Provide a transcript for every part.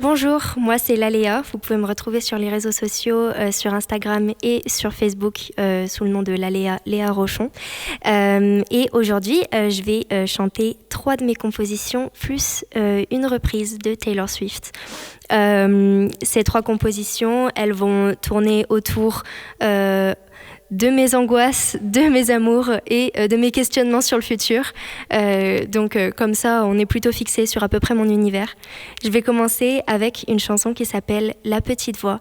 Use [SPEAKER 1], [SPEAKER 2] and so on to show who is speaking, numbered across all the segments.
[SPEAKER 1] Bonjour, moi c'est Laléa. Vous pouvez me retrouver sur les réseaux sociaux, sur Instagram et sur Facebook sous le nom de Laléa, Léa Rochon. Et aujourd'hui, je vais chanter 3 de mes compositions plus une reprise de Taylor Swift. Ces 3 compositions, elles vont tourner autour de mes angoisses, de mes amours et de mes questionnements sur le futur. Donc comme ça, on est plutôt fixé sur à peu près mon univers. Je vais commencer avec une chanson qui s'appelle La Petite Voix,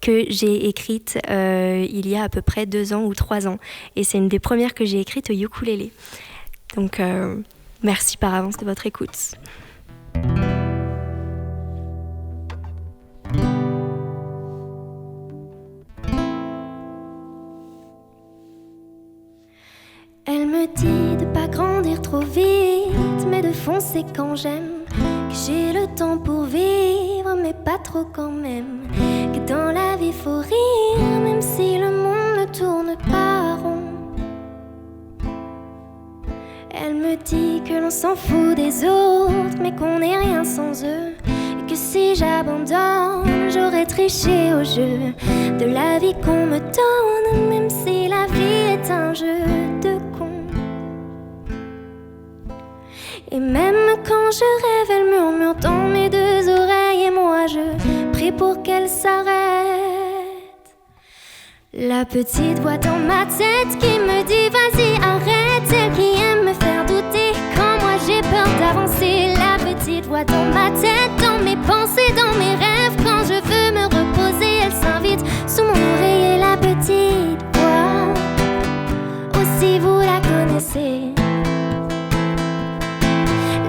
[SPEAKER 1] que j'ai écrite il y a à peu près 2 ans ou 3 ans. Et c'est une des premières que j'ai écrites au ukulélé. Donc merci par avance de votre écoute. Elle me dit de pas grandir trop vite, mais de foncer quand j'aime. Que j'ai le temps pour vivre, mais pas trop quand même. Que dans la vie faut rire, même si le monde ne tourne pas rond. Elle me dit que l'on s'en fout des autres, mais qu'on n'est rien sans eux. Et que si j'abandonne, j'aurais triché au jeu de la vie qu'on me donne, même si la vie est un jeu de con. Et même quand je rêve, elle murmure dans mes 2 oreilles, et moi je prie pour qu'elle s'arrête. La petite voix dans ma tête qui me dit vas-y arrête, celle qui aime me faire douter quand moi j'ai peur d'avancer. La petite voix dans ma tête, dans mes pensées, dans mes rêves, quand je veux me reposer, elle s'invite sous mon oreiller. La petite voix, aussi vous la connaissez.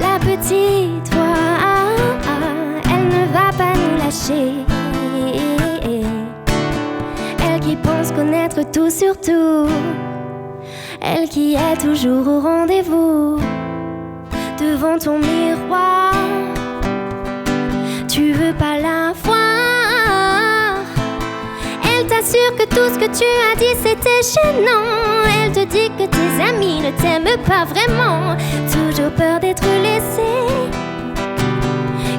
[SPEAKER 1] La petite voix, elle ne va pas nous lâcher. Elle qui pense connaître tout sur tout, elle qui est toujours au rendez-vous. Devant ton miroir, tu veux pas la voir. Elle t'assure que tout ce que tu as dit c'était gênant. Elle te dit que tes amis ne t'aiment pas vraiment. Toujours peur d'être laissé.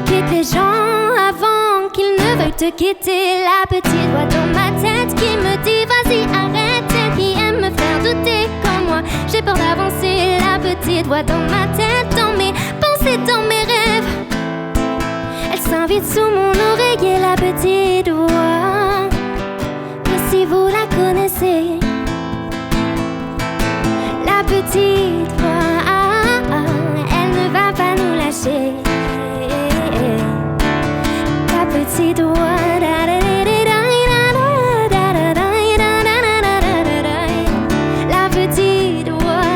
[SPEAKER 1] Quitte les gens avant qu'ils ne veuillent te quitter. La petite voix dans ma tête qui me dit vas-y arrête, celle qui aime me faire douter comme moi j'ai peur d'avancer. La petite voix dans ma tête, dans mes pensées, dans mes rêves, elle s'invite sous mon oreiller. La petite voix, si vous la connaissez. La petite voix, elle ne va pas nous lâcher. La petite voix, la petite voix, la petite voix,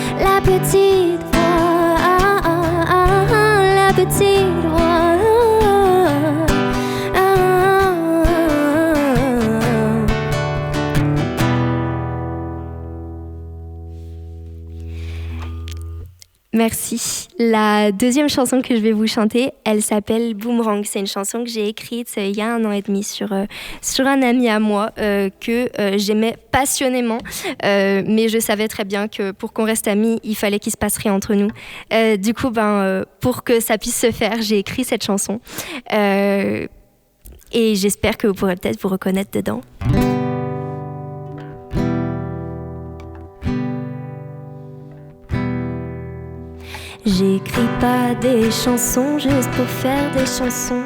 [SPEAKER 1] la petite la petite voix. Merci. La deuxième chanson que je vais vous chanter, elle s'appelle Boomerang. C'est une chanson que j'ai écrite il y a 1 an et demi sur un ami à moi que j'aimais passionnément, mais je savais très bien que pour qu'on reste amis, il fallait qu'il se passe rien entre nous. Du coup, pour que ça puisse se faire, j'ai écrit cette chanson et j'espère que vous pourrez peut-être vous reconnaître dedans. J'écris pas des chansons juste pour faire des chansons.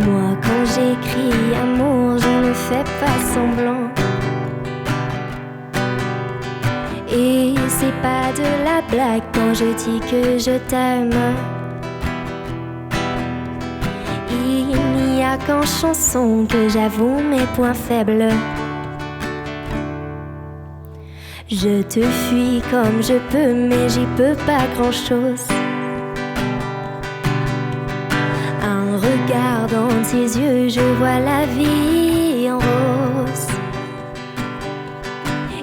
[SPEAKER 1] Moi quand j'écris amour, je ne fais pas semblant. Et c'est pas de la blague quand je dis que je t'aime. Il n'y a qu'en chanson que j'avoue mes points faibles. Je te fuis comme je peux, mais j'y peux pas grand-chose. Un regard dans tes yeux, je vois la vie en rose.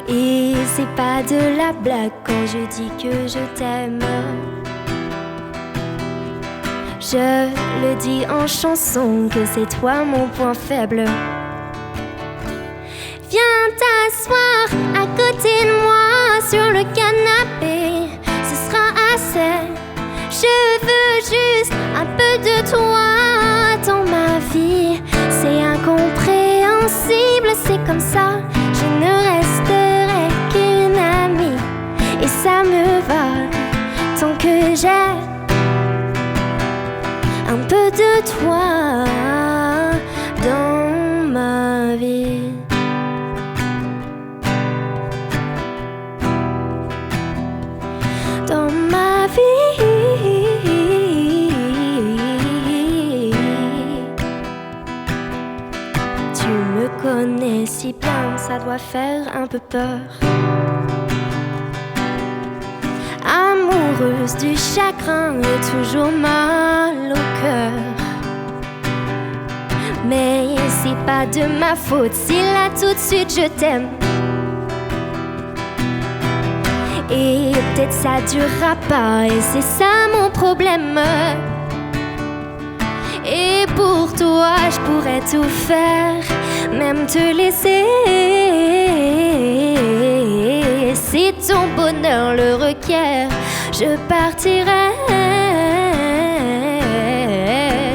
[SPEAKER 1] Et c'est pas de la blague quand je dis que je t'aime. Je le dis en chanson que c'est toi mon point faible. Viens toi dans ma vie. Dans ma vie. Tu me connais si bien, ça doit faire un peu peur. Amoureuse du chagrin et toujours mal au cœur. Mais c'est pas de ma faute si là tout de suite je t'aime. Et peut-être ça durera pas et c'est ça mon problème. Et pour toi je pourrais tout faire, même te laisser. Si ton bonheur le requiert, je partirai.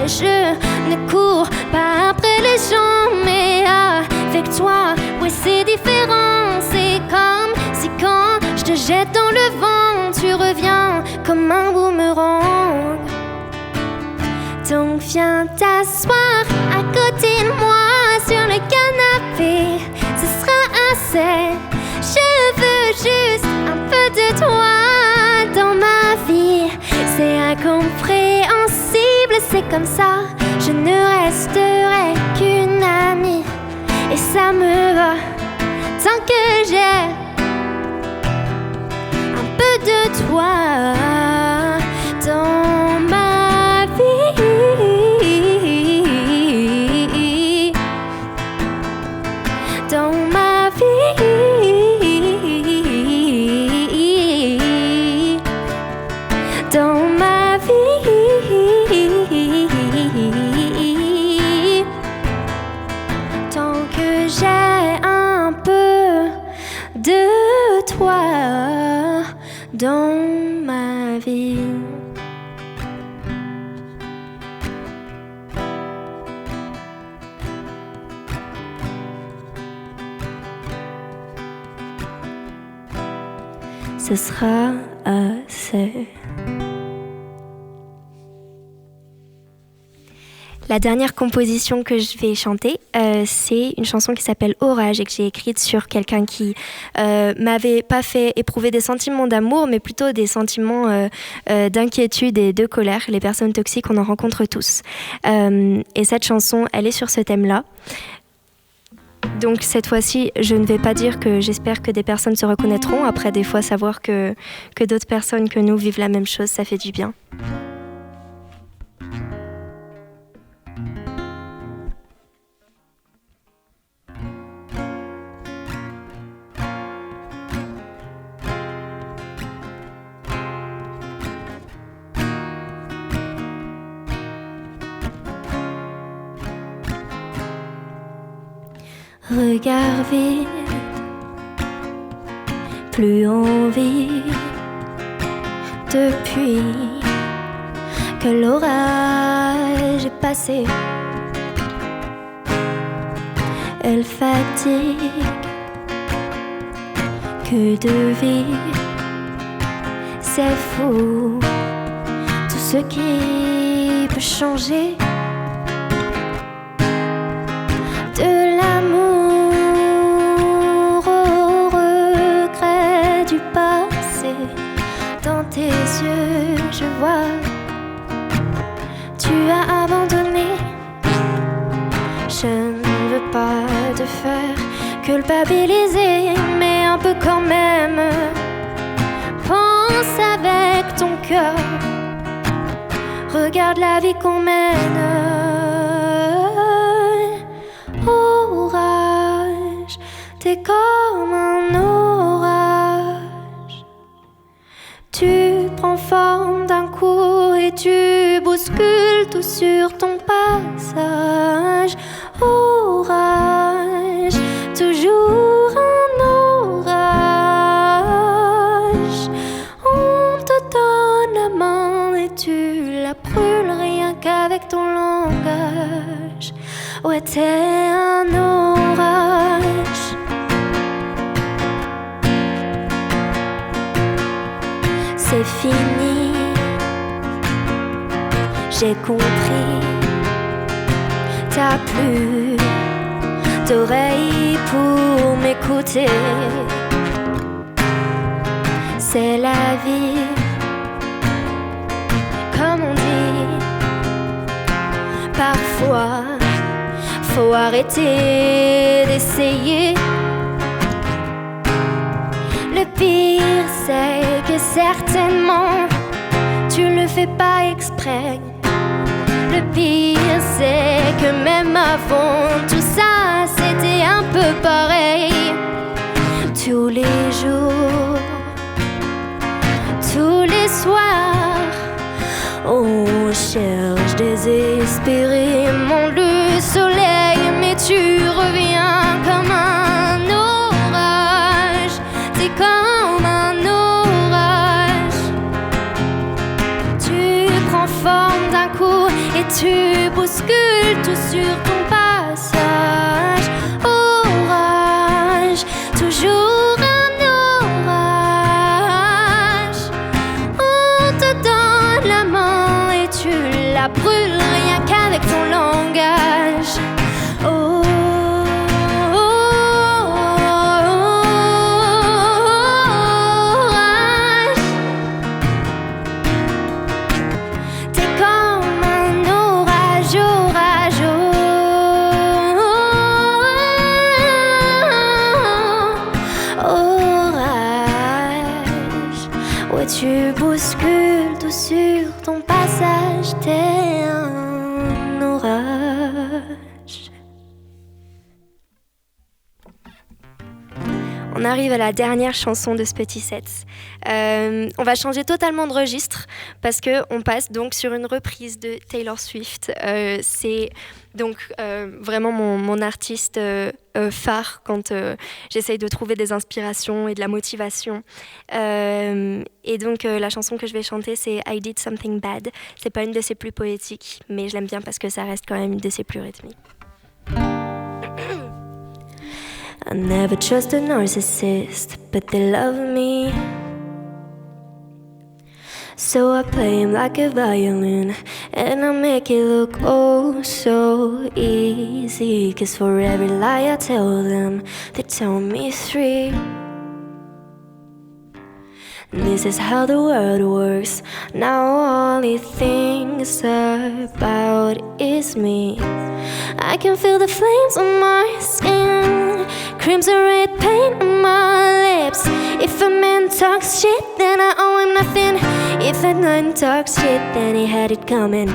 [SPEAKER 1] Je ne cours pas après les gens, mais avec toi, oui c'est différent. C'est comme si quand je te jette dans le vent, tu reviens comme un boomerang. Donc viens t'asseoir à côté de moi sur le canapé, ce sera assez. Je veux juste un peu de toi dans ma vie. C'est incompréhensible, c'est comme ça. Je ne resterai qu'une amie et ça me va tant que j'ai un peu de toi dans ma vie. Dans ma vie. Dans ma vie. Tant que j'ai un peu de toi dans ma vie. Ce sera assez. La dernière composition que je vais chanter, c'est une chanson qui s'appelle Orage et que j'ai écrite sur quelqu'un qui m'avait pas fait éprouver des sentiments d'amour, mais plutôt des sentiments d'inquiétude et de colère. Les personnes toxiques, on en rencontre tous. Et cette chanson, elle est sur ce thème-là. Donc cette fois-ci, je ne vais pas dire que j'espère que des personnes se reconnaîtront. Après, des fois, savoir que d'autres personnes que nous vivent la même chose, ça fait du bien. Regard vide, plus envie depuis que l'orage est passé. Elle fatigue, que de vie, c'est fou. Tout ce qui peut changer. De l'amour au regret du passé. Dans tes yeux, je vois, tu as abandonné. Je ne veux pas te faire culpabiliser, mais un peu quand même. Pense avec ton cœur, regarde la vie qu'on mène. Orage, t'es comme un orage. Tu prends forme d'un coup et tu bouscules tout sur ton passage. Orage, toujours un orage. On te donne la main et tu la brûles rien qu'avec ton langage. Ouais, t'es un orage. C'est fini, j'ai compris. n'as plus d'oreilles pour m'écouter. C'est la vie, comme on dit. Parfois, faut arrêter d'essayer. Le pire, c'est que certainement, tu le fais pas exprès. Le pire, c'est que même avant tout ça, c'était un peu pareil. Tous les jours, tous les soirs, on cherche désespérément le soleil, mais tu reviens comme un orage. C'est comme un orage. Tu prends forme d'un coup et tu bouscules tout sur ton passage. Orage, toujours un orage. On te donne la main et tu la brûles rien qu'avec ton langage. Oh. Tu bouscules tout sur ton passage, t'es un orage. On arrive à la dernière chanson de ce petit set. On va changer totalement de registre parce qu'on passe donc sur une reprise de Taylor Swift. C'est donc vraiment mon artiste phare quand j'essaye de trouver des inspirations et de la motivation. Et donc la chanson que je vais chanter, c'est I Did Something Bad. C'est pas une de ses plus poétiques, mais je l'aime bien parce que ça reste quand même une de ses plus rythmiques. I never trust a narcissist, but they love me. So I play him like a violin, and I make it look oh so easy. 'Cause for every lie I tell them, they tell me 3. This is how the world works. Now all he thinks about is me. I can feel the flames on my skin, crimson red paint on my lips. If a man talks shit, then I owe him nothing. If a man talks shit, then he had it coming.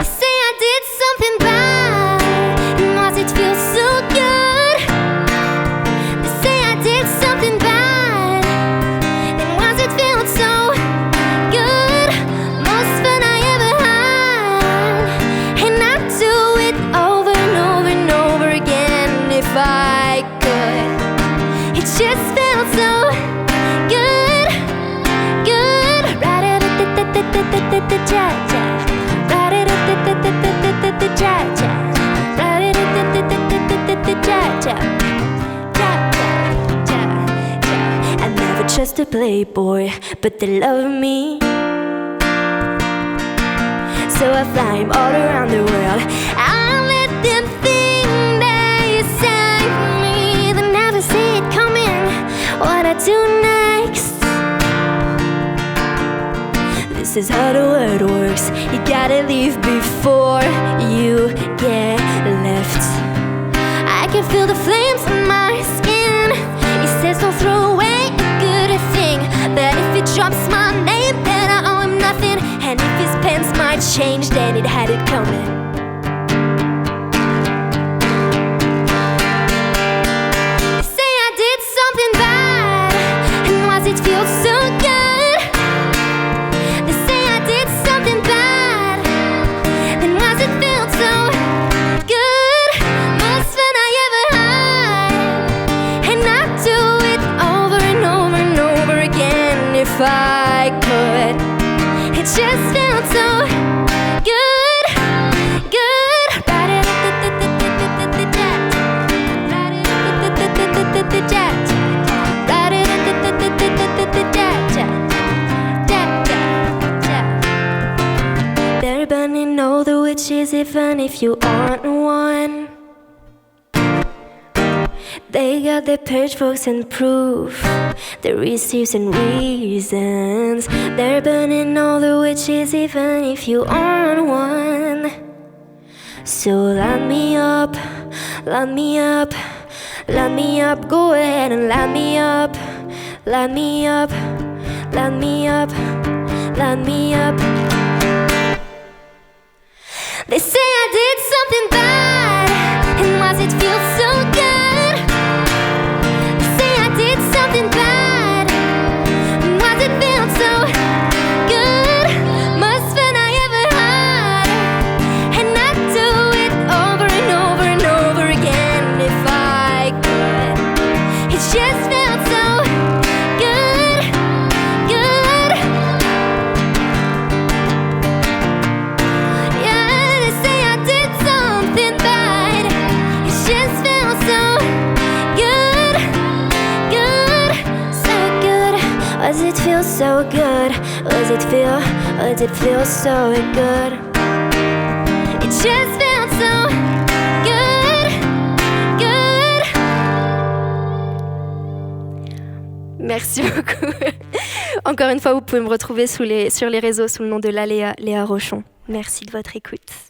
[SPEAKER 1] Say I did something bad, and was it feel so good? Just felt so good, good. Ra-da-da-da-da-da-da-da-da-ja-ja. Ra-da-da-da-da-da-da-da-da-ja-ja. Ra-da-da-da-da-da-da-da-ja-ja. Ja-ja-ja-ja. I never trust a playboy, but they love me. So I fly him all around the world. I let them think they saved me. They never see it coming. What I do next? This is how the world works. You gotta leave before you get left. I can feel the flames on my skin. He says don't throw away a good thing, but if he drops my name, then I owe him nothing. And if his pants might change, then it had it coming. It feels so good. They say I did something bad, then was it felt so good? Most fun I ever had, and I'd do it over and over and over again if I could. It just felt so good, even if you aren't one. They got their pitchforks and proof, the receipts and reasons. They're burning all the witches even if you aren't one. So light me up, light me up, light me up. Go ahead and light me up, light me up, light me up, light me up. They say I did something bad, and why's it feel so good? They say I did something bad, and why's it feel so good? Most fun I ever had, and I'd do it over and over and over again if I could. It just felt so good, good. Yeah, they say I did something bad. It just felt so good, good, so good. Was it feel so good? Was it feel so good? It just felt so good, good. Merci beaucoup. Encore une fois, vous pouvez me retrouver sur les réseaux sous le nom de Léa Rochon. Merci de votre écoute.